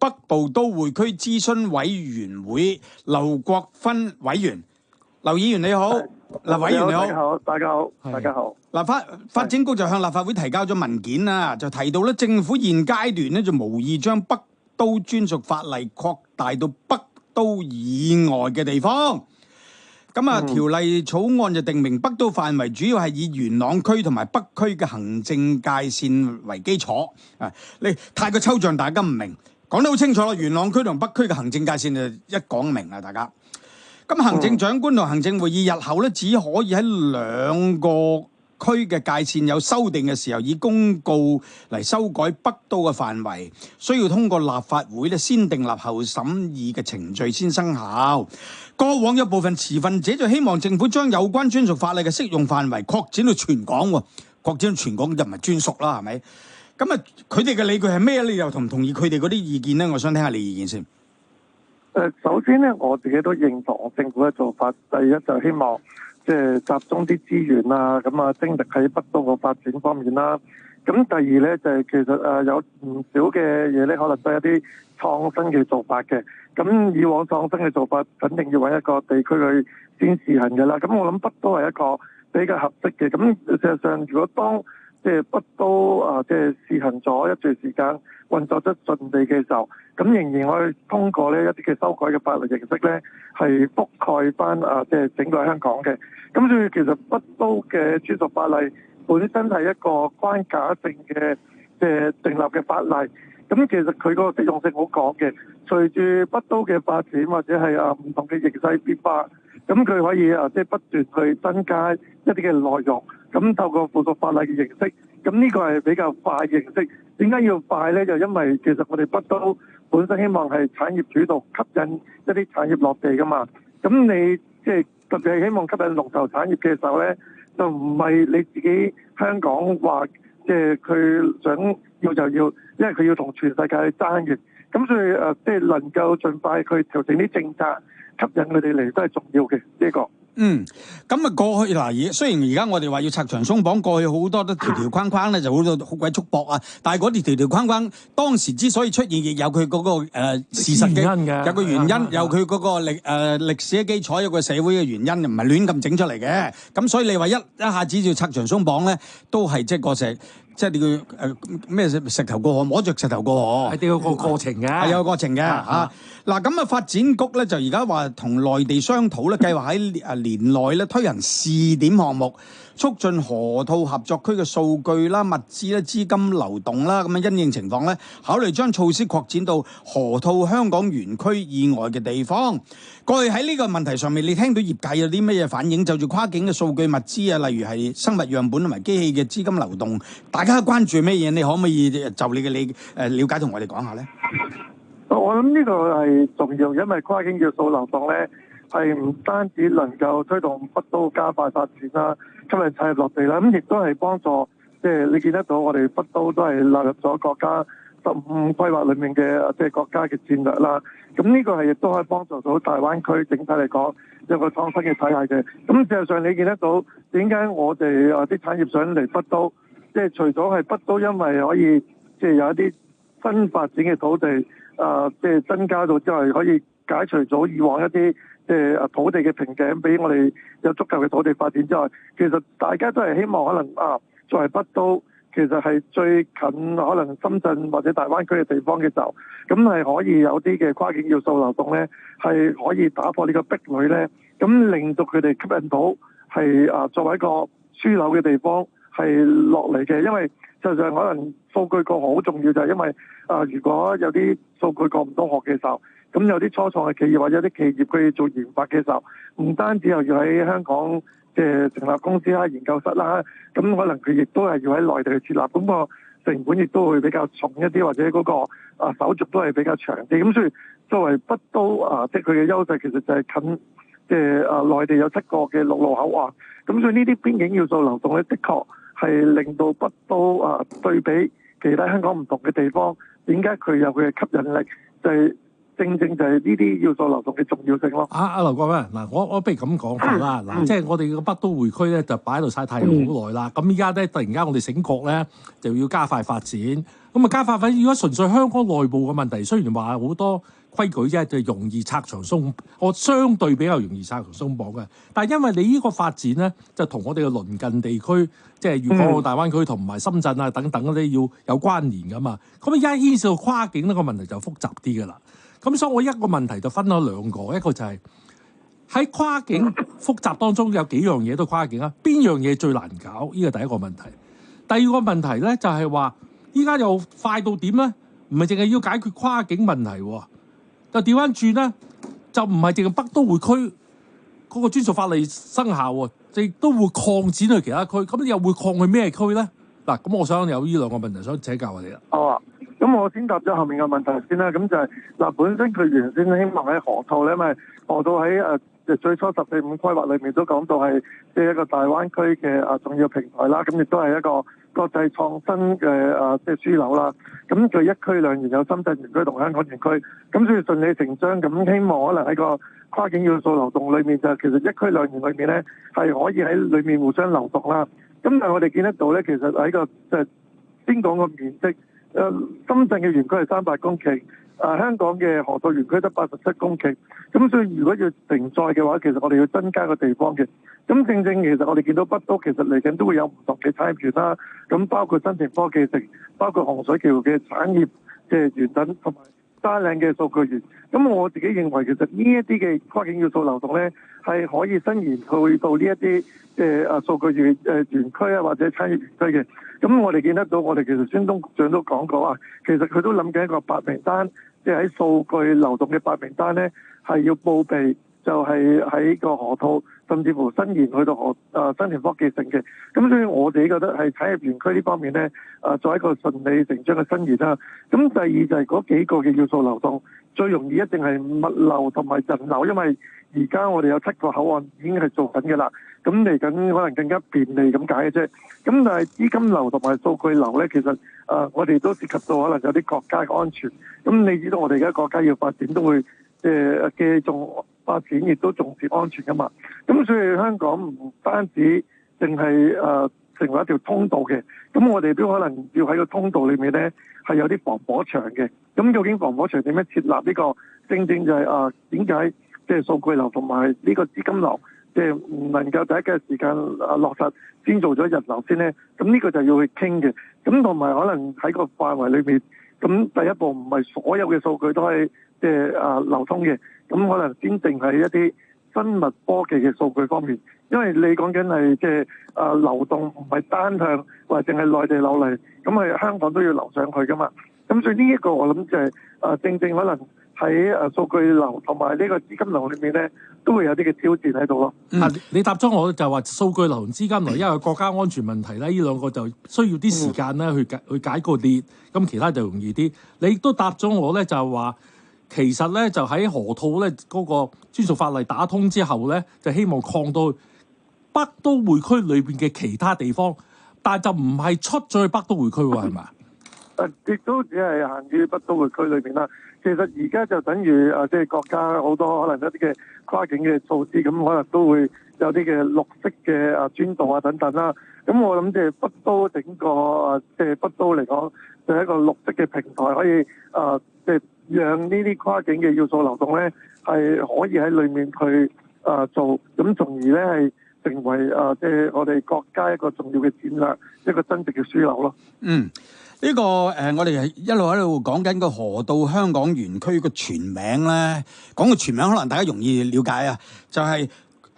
北部都會區諮詢委員會劉國勳委員。劉議員你好，委員你好，大家好，大家好。發展局就向立法會提交咗文件啦，就提到咧政府現階段咧就無意將北都專屬法例擴大到北都以外嘅地方。咁啊，條例草案就定明北都範圍主要係以元朗區同埋北區嘅行政界線為基礎。啊，你太過抽象，大家唔明。講得好清楚咯，元朗區同北區嘅行政界線就一講明啦，大家。咁行政長官同行政會議日後咧，只可以喺兩個區嘅界線有修訂嘅時候，以公告嚟修改北都嘅範圍，需要通過立法會咧先訂立後審議嘅程序先生效。過往有部分持份者就希望政府將有關專屬法例嘅適用範圍擴展到全港喎，擴展到全港就唔係專屬啦，係咪？咁啊，佢哋嘅理據係咩？你又同唔同意佢哋嗰啲意見咧？我想聽下你意見先。首先咧，我自己都認同政府嘅做法。第一就希望即係集中啲資源啊，咁啊精力喺北都嘅發展方面啦。咁第二咧就係其實有唔少嘅嘢咧，可能都係一啲創新嘅做法嘅。咁以往創新嘅做法，肯定要揾一個地區去先試行嘅啦。咁我諗北都係一個比較合適嘅。咁事實上，如果當即係北都即係試行咗一段時間，運作得順利嘅時候，咁仍然可以通過呢一啲嘅修改嘅法律形式咧，係覆蓋翻即係整個香港嘅。咁所以其實北都嘅專屬法例本身係一個關卡性嘅即係訂立嘅法例。咁其實佢個適用性好廣嘅，隨住北都嘅發展或者係唔同嘅形勢變化，咁佢可以即係不斷去增加一啲嘅內容，咁透過附屬法例嘅形式，咁呢個係比較快嘅形式。點解要快呢？就因為其實我哋北都本身希望係產業主導，吸引一啲產業落地噶嘛。咁你即係特別係希望吸引龍頭產業嘅時候呢，就唔係你自己香港話，即係佢想要就要，因為佢要同全世界去爭嘅。咁所以即係能夠盡快去調整啲政策，吸引佢哋嚟都係重要嘅呢個。咁啊過去嗱，雖然而家我哋話要拆牆鬆綁，過去好多都條條框框咧就好多好鬼束縛啊，但係嗰啲條條框框當時之所以出現，亦有佢嗰個事實嘅，有個原因，有佢嗰個歷史嘅基礎，有個社會嘅原因，唔係亂咁整出嚟嘅。咁所以你話一下子要拆牆鬆綁咧，都係即係個石。即係你叫咩石頭過河，摸着石頭過河，係有個過程嘅，係有個過程嘅嚇。嗱咁啊，發展局咧就而家話同內地商討咧，計劃喺年內咧推行試點項目，促進河套合作區嘅數據啦、物資啦、資金流動啦，咁樣因應情況咧，考慮將措施擴展到河套香港園區以外嘅地方。過去喺呢個問題上面，你聽到業界有啲咩嘢反應？就住跨境嘅數據物資啊，例如係生物樣本同埋機器嘅資金流動，大家關注咩嘢？你可唔可以就你嘅了解同我哋講下咧？我諗呢個係重要，因為跨境要素流動咧，係唔單止能夠推動北都加快發展啦，吸引產業落地啦，咁亦都係幫助即係你見得到我哋北都都係納入咗國家15規劃裏面嘅即係國家嘅戰略啦。咁呢個係亦都可以幫助到大灣區整體嚟講有個創新嘅體系嘅。咁事實上你見得到點解我哋啲產業想嚟北都？即係除咗係北都因為可以即係有一啲新發展嘅土地即係增加到之外，可以解除咗以往一啲即係土地嘅瓶頸，俾我哋有足夠嘅土地發展之外，其實大家都係希望可能作為北都，其實係最近可能深圳或者大灣區嘅地方嘅時候，咁係可以有啲嘅跨境要素流動咧，係可以打破呢個壁壘咧，咁令到佢哋吸引到係作為一個樞紐嘅地方係落嚟嘅。因為實際上可能數據過河好重要，就係因為如果有啲數據過唔到河嘅時候，咁有啲初創嘅企業或者有啲企業佢要做研發嘅時候，唔單止又要喺香港成立公司啦、研究室啦，咁可能佢亦都係要喺內地去設立，咁個成本亦都會比較重一啲，或者嗰個手續都係比較長啲。咁所以作為北都即係佢嘅優勢其實就係近即係內地有7個嘅陸路口岸，咁所以呢啲邊境要素流動咧，的確係令到北都對比其他香港唔同嘅地方，點解佢有佢嘅吸引力？就係正正就係呢啲要素流動嘅重要性咯。劉國勳嗱，我不如咁講法啦。嗱，即係我哋個北都會區咧就擺喺度曬太陽好耐啦。咁依家咧突然間我哋醒覺咧就要加快發展。咁咁啊加快翻。如果純粹香港內部嘅問題，雖然話好多規矩啫，就容易拆牆鬆，我相對比較容易拆牆鬆綁嘅。但係因為你呢個發展咧，就同我哋嘅鄰近地區，即係粵港澳大灣區同埋深圳啊等等嗰啲要有關聯噶嘛。咁而家牽涉到跨境呢個問題就複雜啲噶啦。咁所以我一個問題就分咗兩個，一個就係喺跨境複雜當中有幾樣嘢都跨境啊，邊樣嘢最難搞？呢個第一個問題。第二個問題咧就係話，依家又快到點咧？唔係淨係要解決跨境問題喎。就調翻轉咧，就唔係淨係北都會區嗰個專屬法例生效喎，亦都會擴展去其他區。咁又會擴去咩區咧？嗱，咁我想有呢兩個問題想請教我哋啦。哦，咁我先答咗後面嘅問題先啦。咁就係嗱，本身佢原先希望喺河套咧，因為河套喺最初14-5規劃裏面都講到係即係一個大灣區嘅重要平台啦。咁亦都係一個國際創新嘅即係樞紐啦。咁佢一區兩園有深圳園區同香港園區，咁所以順理成章咁希望可能喺個跨境要素流動裏面就其實一區兩園裏面咧係可以喺裏面互相流動啦。咁但係我哋見得到咧，其實喺個即係先講個面積，深圳嘅園區係300公頃。香港嘅河套園區得87公頃，咁所以如果要承載嘅話，其實我哋要增加個地方嘅。咁正正其實我哋見到北都其實嚟緊都會有唔同嘅產業園啦，咁包括新田科技城，包括洪水橋嘅產業嘅園等，同埋沙嶺嘅數據園。咁我自己認為其實呢一啲嘅跨境要素流動咧，係可以伸延去到呢一啲嘅數據園園區啊，或者產業園區嘅。咁我哋見得到，我哋其實孫東局長都講過啊，其實佢都諗緊一個白名單，即係喺數據流動嘅白名單咧，係要報備，就係喺個河套，甚至乎伸延去到新田科技城嘅。咁所以我哋覺得係產業園區呢方面咧，作為一個順理成章嘅伸延啦。咁第二就係嗰幾個嘅要素流動，最容易一定係物流同埋人流，因為而家我哋有7個口岸已經係做緊嘅啦。咁嚟緊可能更加便利咁解嘅啫。咁但係資金流同埋數據流咧，其實我哋都涉及到可能有啲國家嘅安全。咁你知道我哋而家國家要發展都會嘅重發展，亦都重視安全噶嘛。咁所以香港唔單止淨係成為一條通道嘅，咁我哋都可能要喺個通道裏面咧係有啲防火牆嘅。咁究竟防火牆點樣設立呢個？正正就係點解即係數據流同埋呢個資金流，即係唔能夠第一嘅時間落實，先做咗人流先咧？咁呢個就要去傾嘅。咁同埋可能喺個範圍裏面，咁第一步唔係所有嘅數據都係即係流通嘅，咁可能先定係一啲生物科技嘅數據方面，因為你講緊係即係流動唔係單向，或者淨係內地流嚟，咁係香港都要流上去噶嘛。咁所以呢一個我諗就係正正可能喺數據流同埋呢個資金流裏面咧，都會有啲嘅挑戰喺度咯。你答咗我就話數據流同資金流，因為國家安全問題咧，呢兩個就需要啲時間咧去解個裂，咁其他就容易啲。你亦都答咗我咧，就係話其實咧就喺河套咧嗰個專屬法例打通之後咧，就希望擴到北都會區裏邊嘅其他地方，但係就唔係出咗去北都會區喎，係咪？亦都只係限於北都會區裏面啦。其實而家就等於即係國家好多可能一啲嘅跨境嘅措施，咁可能都會有啲嘅綠色嘅專道啊等等啦。咁我諗即係北都整個即係北都嚟講，就係一個綠色嘅平台，可以即係讓呢啲跨境嘅要素流動咧，係可以喺裏面去做，咁從而咧係成為即係我哋國家一個重要嘅戰略，一個真正嘅樞紐咯。呢個我哋係一路喺度講緊個河套香港園區個全名咧，講個全名可能大家容易了解啊，就係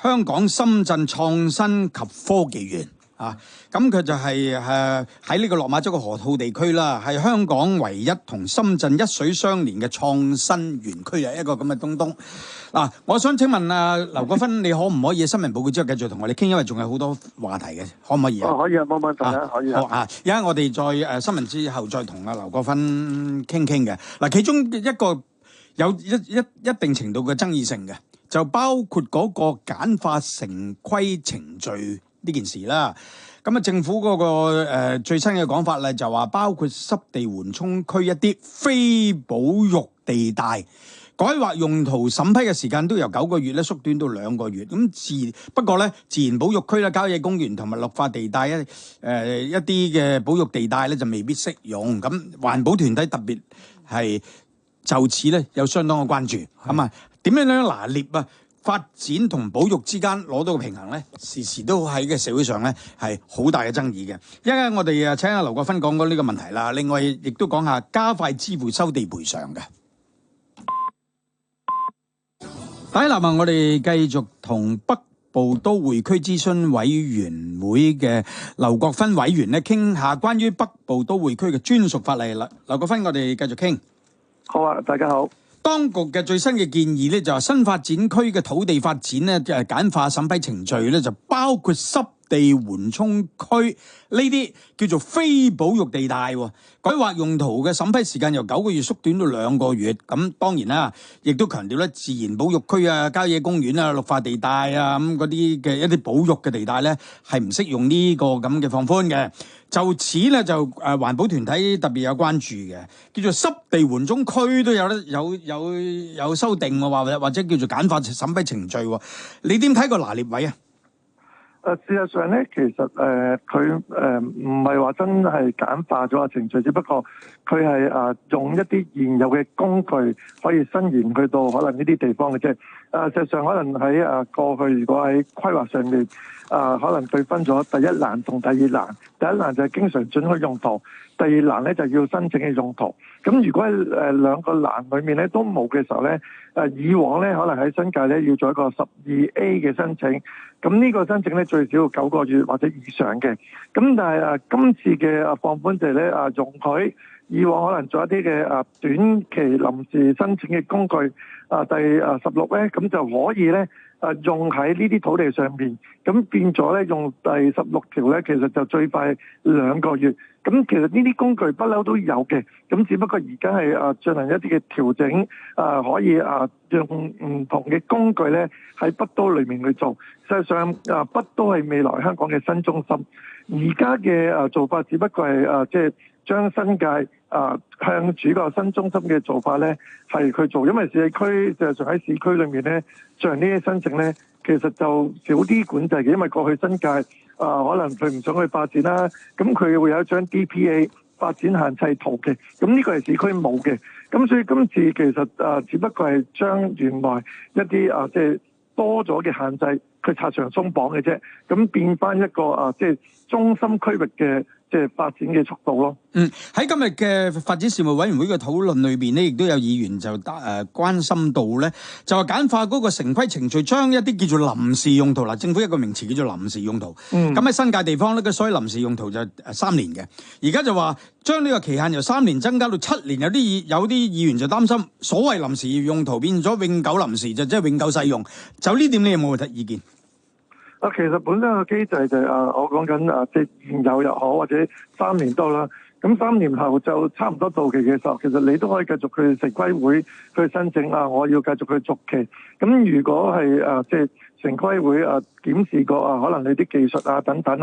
香港深圳創新及科技園啊。咁佢就係喺呢個落馬洲嘅河套地區啦，係香港唯一同深圳一水相連嘅創新園區啊，一個咁嘅東東。嗱，我想請問劉國勳，你可唔可以新聞報告之後繼續同我哋傾？因為仲有好多話題嘅，可唔可以啊？可以啊，冇問題啊，可以啊。好啊，而家我哋再新聞之後再同劉國勳傾嘅。嗱，其中一個有一定程度嘅爭議性嘅，就包括嗰個簡化城規程序呢件事啦。咁政府嗰個最新嘅講法咧，就話包括濕地緩衝區一啲非保育地帶。改劃用途審批嘅時間都由9個月咧縮短到2個月。咁不過咧，自然保育區啦、郊野公園同埋綠化地帶一啲嘅保育地帶咧就未必適用。咁環保團體特別係就此咧有相當嘅關注。咁啊，點樣拿捏啊？發展同保育之間攞到個平衡咧，時時都喺嘅社會上咧係好大嘅爭議嘅。一陣間我哋請阿劉國勳講講呢個問題啦。另外亦都講下加快支付收地賠償嘅。第一立啊，我哋繼續同北部都會區諮詢委員會嘅劉國勳委員咧傾下關於北部都會區嘅專屬法例啦。劉國勳，我哋繼續傾。好啊，大家好。當局嘅最新嘅建議咧，就係新發展區嘅土地發展咧，就係簡化審批程序咧，就包括濕地緩衝區呢啲叫做非保育地帶，改劃用途嘅審批時間由9個月縮短到2個月。咁當然啦，亦都強調咧，自然保育區啊、郊野公園啊、綠化地帶啊咁嗰啲嘅一啲保育嘅地帶咧，係唔適用呢個咁嘅放寬嘅。就此咧就環保團體特別有關注嘅，叫做濕地緩衝區都有修訂喎，或者叫做簡化審批程序喎。你點睇個拿捏位啊？事實上咧，其實佢唔係話真係簡化咗個程序，只不過佢係用一啲現有嘅工具可以伸延去到可能呢啲地方嘅啫。事實上可能喺過去，如果喺規劃上面可能對分咗第一欄同第二欄。第一欄就係經常准許用途，第二欄咧就要申請嘅用途。咁如果喺兩個欄裏面咧都冇嘅時候咧，以往咧可能喺新界咧要做一個12A 嘅申請。咁呢個申請咧最少要9個月或者以上嘅。咁但係今次嘅放寬就係咧容許以往可能做一啲嘅短期臨時申請嘅工具第16咧，咁就可以咧用喺呢啲土地上面。咁變咗咧用第16條咧，其實就最快2個月。咁其實呢啲工具不嬲都有嘅，咁只不過而家係進行一啲嘅調整，可以用唔同嘅工具咧喺北都裏面去做。實際上北都係未來香港嘅新中心，而家嘅做法只不過係即係將新界向主個新中心嘅做法咧係去做，因為市區實際上喺市區裏面咧進行呢啲申請咧，其實就少啲管制嘅，因為過去新界可能佢唔想去發展啦，咁佢會有一張 DPA 發展限制圖嘅，咁呢個係市區冇嘅，咁所以今次其實只不過係將原來一啲即係多咗嘅限制，佢拆牆鬆綁嘅啫，咁變翻一個即係中心區域嘅即係發展嘅速度咯。喺今日嘅發展事務委員會嘅討論裏邊咧，亦都有議員就關心到咧，就話簡化嗰個城規程序，將一啲叫做臨時用途嗱，政府一個名詞叫做臨時用途。咁喺新界地方咧，嘅所謂臨時用途就3年嘅，而家就話將呢個期限由3年增加到7年。有啲議員就擔心，所謂臨時用途變咗永久臨時，就即係永久使用。就呢點你有冇意見？其實本身個機制就係我講緊即係現有又好，或者3年都啦。咁3年後就差唔多到期嘅時候，其實你都可以繼續去城規會去申請我要繼續去續期。咁如果係即係城規會檢視過可能你啲技術等等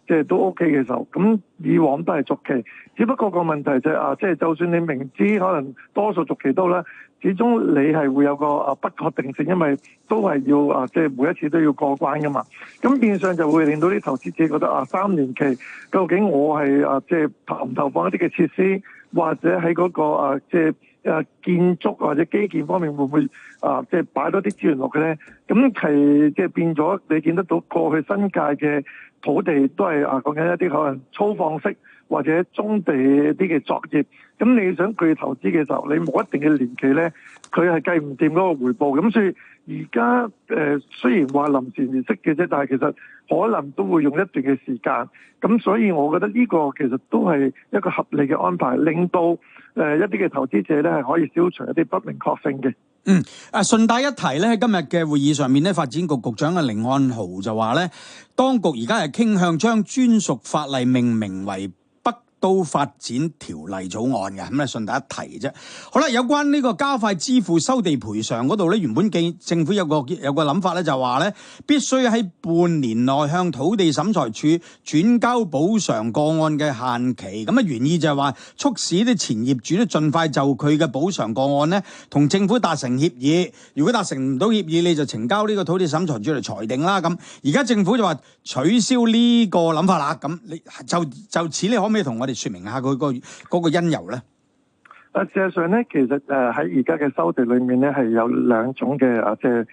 即係都 OK 嘅時候，咁以往都係續期。只不過個問題就係即係就算你明知可能多數續期都啦，始終你係會有個不確定性，因為都係要即係每一次都要過關噶嘛。咁變相就會令到啲投資者覺得3年期究竟我係即係投唔投放一啲嘅設施，或者喺嗰個即係建築或者基建方面會唔會即係擺多啲資源落去咧？咁係即係變咗你見得到過去新界嘅土地都係講緊一啲可能粗放式或者棕地啲嘅作業，咁你想佢投資嘅時候，你冇一定嘅年期咧，佢係計唔掂嗰個回報。咁所以而家雖然話臨時式嘅啫，但係其實可能都會用一段嘅時間。咁所以我覺得呢個其實都係一個合理嘅安排，令到一啲嘅投資者咧係可以消除一啲不明確性嘅。順帶一提咧，喺今日嘅會議上面咧，發展局局長甯漢豪就話咧，當局而家係傾向將專屬法例命名為北都發展條例草案嘅，咁咧順帶一提啫。好啦，有關呢個加快支付收地賠償嗰度咧，原本政府有個諗法咧，就話咧必須喺半年內向土地審裁處轉交補償個案嘅限期。咁啊原意就係話促使啲前業主咧盡快就佢嘅補償個案咧同政府達成協議。如果達成唔到協議，你就呈交呢個土地審裁處嚟裁定啦。咁而家政府就話取消呢個諗法啦。咁你就此你可唔可以同我哋說明下佢嗰個因由咧？事實上咧，其實喺而家嘅收地裏面咧，係有兩種嘅即係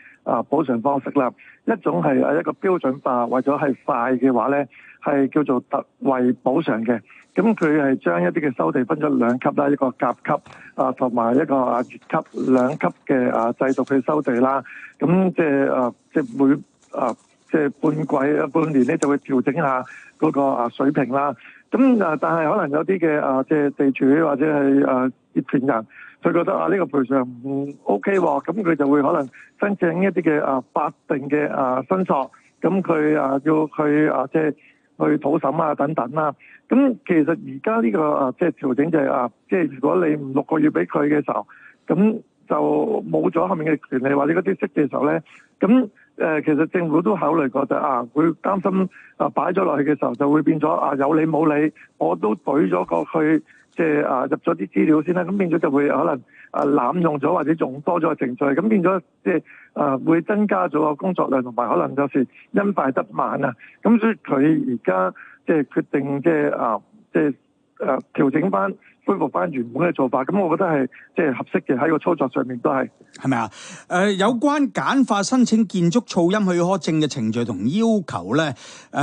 補償方式啦。一種係一個標準化，為咗係快嘅話咧，係叫做特惠補償嘅。咁佢係將一啲嘅收地分咗兩級啦，一個甲級同埋一個乙級兩級嘅制度去收地啦。咁即係每即係半年咧就會調整下嗰個水平啦。咁但係可能有啲嘅即係地主或者係業權人，佢覺得呢個賠償唔 OK 喎，咁佢就會可能申請一啲嘅法定嘅申索，咁佢要去即係去土審等等啦。咁其實而家呢個即係調整就係即係如果你唔6個月俾佢嘅時候，咁就冇咗後面嘅權利或者嗰啲息嘅時候咧，咁其實政府都考慮過就會擔心擺咗落去嘅時候就會變咗有理冇理，我都懟咗過去，即係入咗啲資料先啦，咁變咗就會可能濫用咗或者用多咗個程序，咁變咗即係會增加咗個工作量，同埋可能有時因快得慢啊，咁所以佢而家即係決定即係調整翻。恢復翻原本嘅做法，咁我覺得係即係合適嘅，喺個操作上面都係咪啊？有關簡化申請建築噪音許可證嘅程序同要求咧，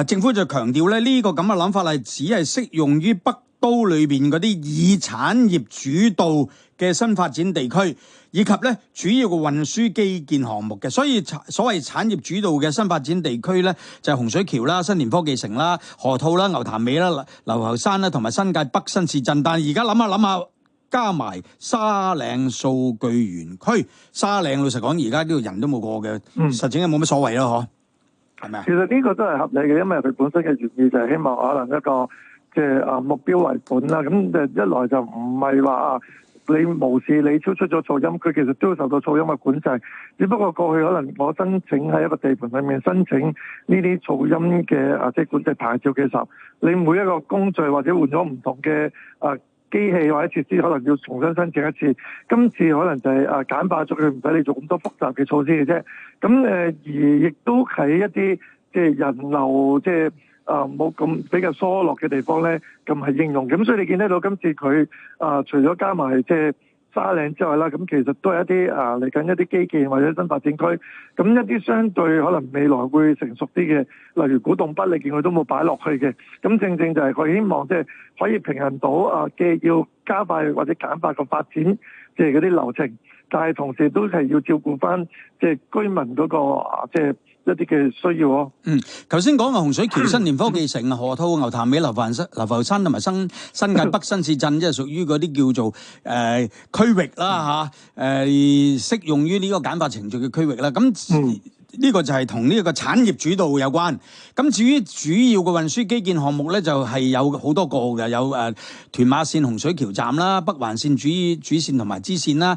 政府就強調咧呢個咁嘅諗法係只係適用於北都裏邊嗰啲以產業主導嘅新發展地區，以及咧主要嘅運輸基建項目嘅。所以所謂產業主導嘅新發展地區咧，就係洪水橋啦、新田科技城啦、河套啦、牛潭尾啦、流浮山啦，同埋新界北新市鎮。但係而家諗下，加埋沙嶺數據園區，沙嶺老實講，而家呢度人都冇過嘅，實情係冇乜所謂咯，嗬？係咪啊？其實呢個都係合理嘅，因為佢本身嘅原意就係希望可能一個即係目標為本啦。咁一來就唔係話你無視你超出咗噪音，佢其實都要受到噪音嘅管制。只不過過去可能我申請喺一個地盤裏面申請呢啲噪音嘅即係管制牌照嘅時候，你每一個工序或者換咗唔同嘅機器或者設施，可能要重新申請一次。今次可能就係簡化咗佢，唔使你做咁多複雜嘅措施嘅啫。咁而亦都喺一啲即係人流即係冇咁比較疏落嘅地方咧，咁係應用。咁所以你見得到今次佢除咗加埋即係沙嶺之外啦，咁其實都係一啲嚟緊一啲基建或者新發展區。咁一啲相對可能未來會成熟啲嘅，例如古洞北，你見佢都冇擺落去嘅。咁正正就係佢希望即係可以平衡到嘅要加快或者簡化個發展，即係嗰啲流程，但係同時都係要照顧翻即係居民嗰個即係一啲嘅需要咯。頭先講嘅洪水橋、新田科技城、河套、牛潭尾、流浮山同埋新界北新市鎮，即係屬於嗰啲叫做區域啦適用於呢個簡化程序嘅區域啦。咁呢個就係同呢個產業主導有關。咁至於主要嘅運輸基建項目咧，就係有好多個嘅，有屯馬線洪水橋站啦、北環線主線同埋支線啦、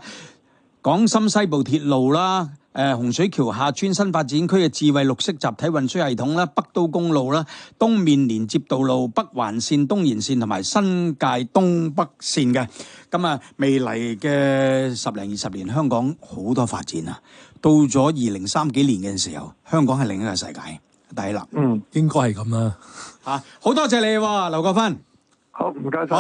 港深西部鐵路啦、洪水橋下村新發展區嘅智慧綠色集體運輸系統啦、北都公路啦、東面連接道路、北環線、東延線同埋新界東北線嘅。咁未來嘅10零20年，香港好多發展啊！到咗2030幾年嘅時候，香港係另一個世界第一粒。應該係咁啦。好多謝你喎，劉國勳。好，唔該晒。